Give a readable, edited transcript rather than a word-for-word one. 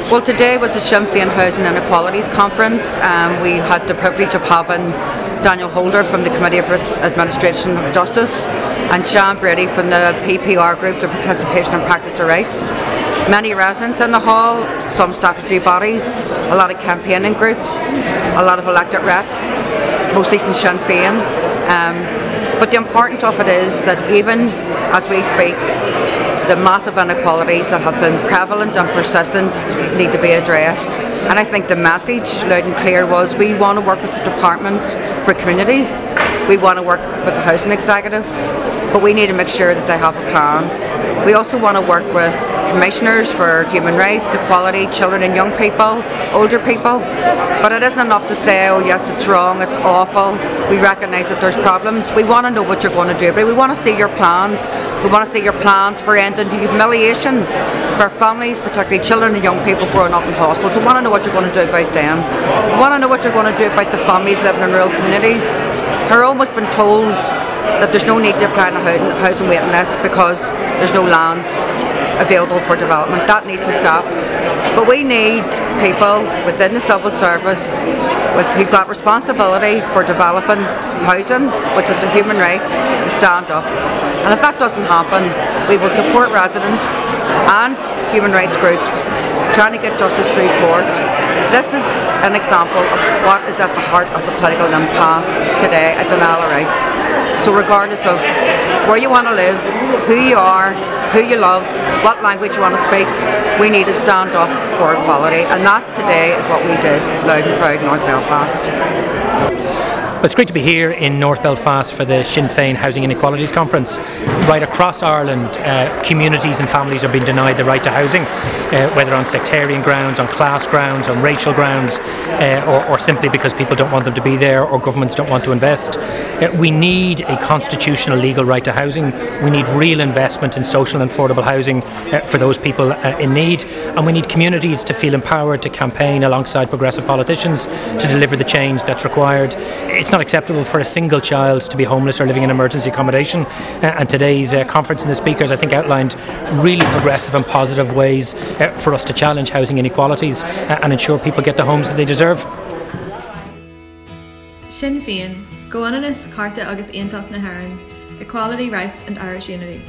Well, today was the Sinn Féin Housing Inequalities Conference. We had the privilege of having Daniel Holder from the Committee of Administration of Justice and Sean Brady from the PPR group, the Participation and Practice of Rights. Many residents in the hall, some statutory bodies, a lot of campaigning groups, a lot of elected reps, mostly from Sinn Féin. But the importance of it is that even as we speak, the massive inequalities that have been prevalent and persistent need to be addressed. And I think the message, loud and clear, was we want to work with the Department for Communities, we want to work with the Housing Executive, but we need to make sure that they have a plan. We also want to work with commissioners for human rights, equality, children and young people, older people. But it isn't enough to say, oh yes, it's wrong, it's awful. We recognise that there's problems. We want to know what you're going to do, but we want to see your plans. We want to see your plans for ending the humiliation for families, particularly children and young people growing up in hostels. We want to know what you're going to do about them. We want to know what you're going to do about the families living in rural communities who are almost been told that there's no need to apply on a housing waiting list because there's no land available for development. That needs to stop. But we need people within the civil service who've got responsibility for developing housing, which is a human right, to stand up. And if that doesn't happen, we will support residents and human rights groups trying to get justice through court. This is an example of what is at the heart of the political impasse today, a denial of rights. So regardless of where you want to live, who you are, who you love, what language you want to speak, we need to stand up for equality, and that today is what we did, loud and proud, in North Belfast. Well, it's great to be here in North Belfast for the Sinn Féin Housing Inequalities Conference. Right across Ireland, communities and families are being denied the right to housing, whether on sectarian grounds, on class grounds, on racial grounds, or simply because people don't want them to be there or governments don't want to invest. We need a constitutional legal right to housing. We need real investment in social and affordable housing for those people in need, and we need communities to feel empowered to campaign alongside progressive politicians to deliver the change that's required. It's not acceptable for a single child to be homeless or living in emergency accommodation, and today's conference and the speakers, I think, outlined really progressive and positive ways for us to challenge housing inequalities and ensure people get the homes that they deserve. Sinn Féin, go on in carta agus aontas na hÉireann, equality, rights and Irish unity.